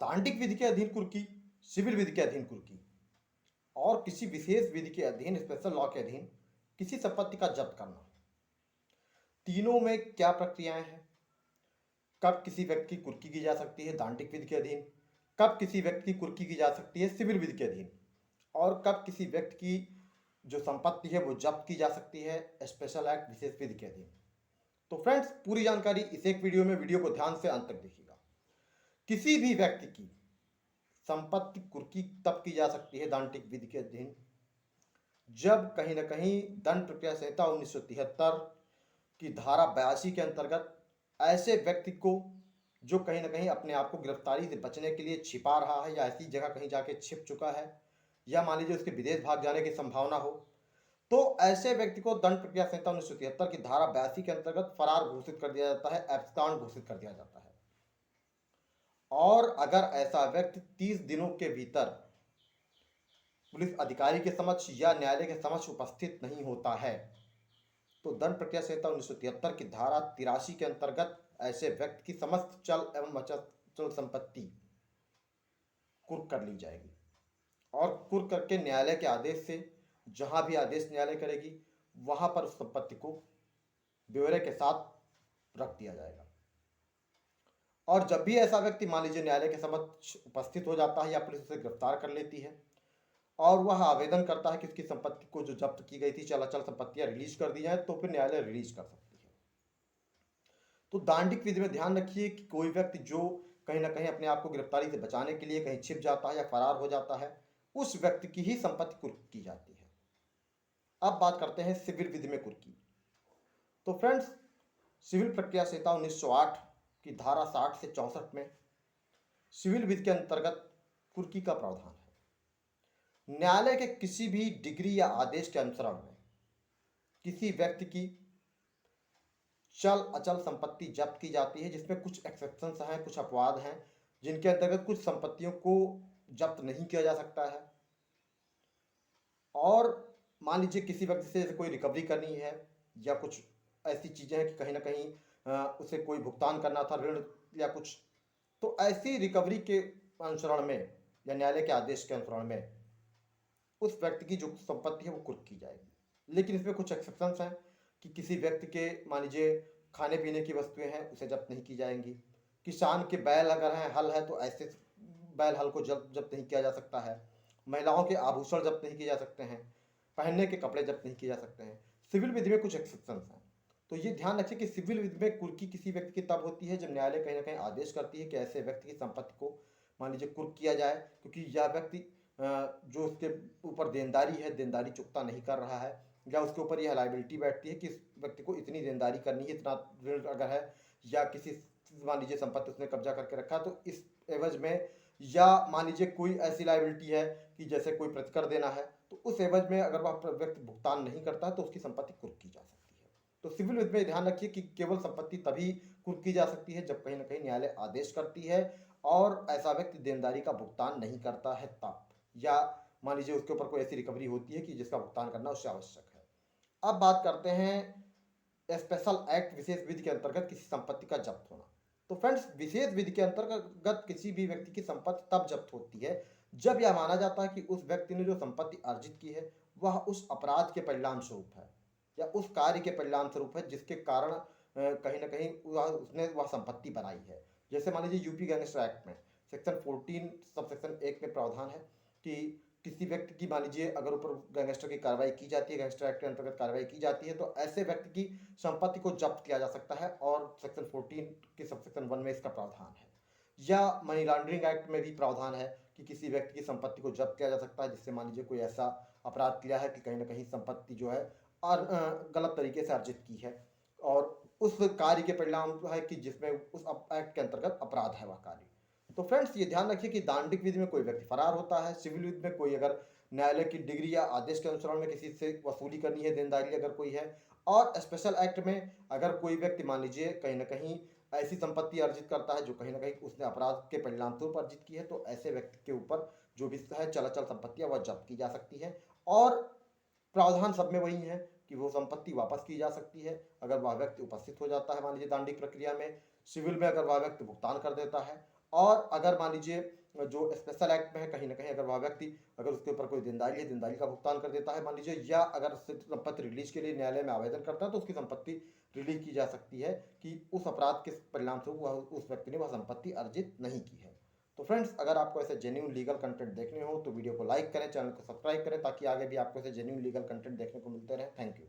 दांडिक विधि के अधीन कुर्की, सिविल विधि के अधीन कुर्की और किसी विशेष विधि के अधीन, स्पेशल लॉ के अधीन किसी संपत्ति का जब्त करना, तीनों में क्या प्रक्रियाएं हैं? कब किसी व्यक्ति की कुर्की की जा सकती है दांडिक विधि के अधीन, कब किसी व्यक्ति की कुर्की की जा सकती है सिविल विधि के अधीन, और कब किसी व्यक्ति की जो संपत्ति है वो जब्त की जा सकती है स्पेशल एक्ट विशेष विधि के अधीन। तो फ्रेंड्स, पूरी जानकारी इस एक वीडियो में, वीडियो को ध्यान से अंत तक देखिएगा। किसी भी व्यक्ति की संपत्ति कुर्की तब की जा सकती है दांडिक विधि के अधीन जब कहीं ना कहीं दंड प्रक्रिया संहिता 1973 की धारा 82 के अंतर्गत ऐसे व्यक्ति को जो कहीं ना कहीं अपने आप को गिरफ्तारी से बचने के लिए छिपा रहा है या ऐसी जगह कहीं जाके छिप चुका है, या मान लीजिए उसके विदेश भाग जाने की संभावना हो, तो ऐसे व्यक्ति को दंड प्रक्रिया संहिता 1973 की धारा 82 के अंतर्गत फरार घोषित कर दिया जाता है, एब्सकॉन्ड घोषित कर दिया जाता है। और अगर ऐसा व्यक्ति 30 दिनों के भीतर पुलिस अधिकारी के समक्ष या न्यायालय के समक्ष उपस्थित नहीं होता है तो दंड प्रक्रिया संहिता 1973 की धारा 83 के अंतर्गत ऐसे व्यक्ति की समस्त चल एवं अचल संपत्ति कुर्क कर ली जाएगी और कुर्क करके न्यायालय के आदेश से, जहां भी आदेश न्यायालय करेगी वहां पर उस संपत्ति को ब्यौरे के साथ रख दिया जाएगा। और जब भी ऐसा व्यक्ति मान लीजिए न्यायालय के समक्ष उपस्थित हो जाता है या पुलिस उसे गिरफ्तार कर लेती है और वह आवेदन करता है कि उसकी संपत्ति को जो जब्त की गई थी, चल अचल संपत्तियां रिलीज कर दी जाए, तो फिर न्यायालय रिलीज कर सकती है। तो दांडिक विधि में ध्यान रखिए कि कोई व्यक्ति जो कहीं ना कहीं अपने आप को गिरफ्तारी से बचाने के लिए कहीं छिप जाता है या फरार हो जाता है, उस व्यक्ति की ही संपत्ति कुर्क की जाती है। अब बात करते हैं सिविल विधि में कुर्की। तो फ्रेंड्स, सिविल प्रक्रिया संहिता 1908 की धारा 60 से 64 में सिविल विधि के अंतर्गत कुर्की का प्रावधान है। न्यायालय के किसी भी डिग्री या आदेश के अनुसरण में किसी व्यक्ति की चल अचल संपत्ति जब्त की जाती है, जिसमें कुछ एक्सेप्शंस हैं, कुछ अपवाद हैं, जिनके अंतर्गत कुछ संपत्तियों को जब्त नहीं किया जा सकता है। और मान लीजिए किसी व्यक्ति से कोई रिकवरी करनी है या कुछ ऐसी चीजें हैं कि कहीं ना कहीं उसे कोई भुगतान करना था, ऋण या कुछ, तो ऐसी रिकवरी के अनुसरण में या न्यायालय के आदेश के अनुसरण में उस व्यक्ति की जो संपत्ति है वो कुर्क की जाएगी। लेकिन इसमें कुछ एक्सेप्शंस हैं कि किसी व्यक्ति के मान लीजिए खाने पीने की वस्तुएं हैं, उसे जब्त नहीं की जाएंगी। किसान के बैल अगर हैं, हल है, तो ऐसे बैल हल को जब्त नहीं किया जा सकता है। महिलाओं के आभूषण जब्त नहीं किए जा सकते हैं, पहनने के कपड़े जब्त नहीं किए जा सकते हैं। सिविल विधि में कुछ एक्सेप्शंस हैं। तो ये ध्यान रखिए कि सिविल विधि में कुर्की किसी व्यक्ति की तब होती है जब न्यायालय कहीं ना कहीं आदेश करती है कि ऐसे व्यक्ति की संपत्ति को मान लीजिए कुर्क किया जाए, क्योंकि यह व्यक्ति जो उसके ऊपर देनदारी है, देनदारी चुकता नहीं कर रहा है, या उसके ऊपर यह लाइबिलिटी बैठती है कि इस व्यक्ति को इतनी देनदारी करनी है, इतना ऋण अगर है, या किसी मान लीजिए संपत्ति उसने कब्जा करके रखा, तो इस एवज में, या मान लीजिए कोई ऐसी लाइबिलिटी है कि जैसे कोई प्रतिकर देना है, तो उस एवज में अगर वह व्यक्ति भुगतान नहीं करता है तो उसकी संपत्ति कुर्क की जा सकती है। तो सिविल विधि में ध्यान रखिए कि केवल संपत्ति तभी कुर्क की जा सकती है जब कहीं ना कहीं न्यायालय आदेश करती है और ऐसा व्यक्ति देनदारी का भुगतान नहीं करता है तब, या मान लीजिए उसके ऊपर कोई ऐसी रिकवरी होती है कि जिसका भुगतान करना उससे आवश्यक है। अब बात करते हैं स्पेशल एक्ट विशेष विधि के अंतर्गत किसी संपत्ति का जब्त होना। तो फ्रेंड्स, विशेष विधि के अंतर्गत किसी भी व्यक्ति की संपत्ति तब जब्त होती है जब यह माना जाता है कि उस व्यक्ति ने जो संपत्ति अर्जित की है वह उस अपराध के परिणाम स्वरूप है या उस कार्य के परिणाम स्वरूप है जिसके कारण कहीं ना कहीं उसने वह संपत्ति बनाई है। जैसे मान लीजिए यूपी गैंगस्टर एक्ट में सेक्शन 14 सब सेक्शन 1 में प्रावधान है कि किसी व्यक्ति की मान लीजिए अगर ऊपर गैंगस्टर की कार्रवाई की जाती है, गैंगस्टर एक्ट के अंतर्गत कार्रवाई की जाती है, तो ऐसे व्यक्ति की संपत्ति को जब्त किया जा सकता है और सेक्शन 14 के सब सेक्शन 1 में इसका प्रावधान है। या मनी लॉन्ड्रिंग एक्ट में भी प्रावधान है कि किसी व्यक्ति की संपत्ति को जब्त किया जा सकता है जिससे मान लीजिए कोई ऐसा अपराध किया है कि कहीं ना कहीं संपत्ति जो है और गलत तरीके से अर्जित की है और उस कार्य के परिणाम है कि जिसमें उस एक्ट के अंतर्गत अपराध है वह कार्य। तो फ्रेंड्स, ये ध्यान रखिए कि दांडिक विधि में कोई व्यक्ति फरार होता है, सिविल विधि में कोई अगर न्यायालय की डिग्री या आदेश के अनुसरण में किसी से वसूली करनी है, देनदारी अगर कोई है, और स्पेशल एक्ट में अगर कोई व्यक्ति मान लीजिए कहीं ना कहीं ऐसी संपत्ति अर्जित करता है जो कहीं ना कहीं उसने अपराध के परिणाम स्वरूप अर्जित की है, तो ऐसे व्यक्ति के ऊपर जो भी है चल अचल संपत्तियां वह जब्त की जा सकती है और प्रावधान सब में वही है कि वो संपत्ति वापस की जा सकती है अगर वह व्यक्ति उपस्थित हो जाता है मान लीजिए दांडिक प्रक्रिया में। सिविल में अगर वह व्यक्ति भुगतान कर देता है और अगर मान लीजिए जो स्पेशल एक्ट में है, कहीं न कहीं अगर वह व्यक्ति अगर उसके ऊपर कोई देनदारी है, देनदारी का भुगतान कर देता है मान लीजिए, या अगर उससे संपत्ति रिलीज़ के लिए न्यायालय में आवेदन करता है, तो उसकी संपत्ति रिलीज़ की जा सकती है कि उस अपराध के परिणाम से वह उस व्यक्ति ने वह संपत्ति अर्जित नहीं की है। तो फ्रेंड्स, अगर आपको ऐसे जेन्युइन लीगल कंटेंट देखने हो तो वीडियो को लाइक करें, चैनल को सब्सक्राइब करें, ताकि आगे भी आपको ऐसे जेन्युइन लीगल कंटेंट देखने को मिलते रहे। Thank you.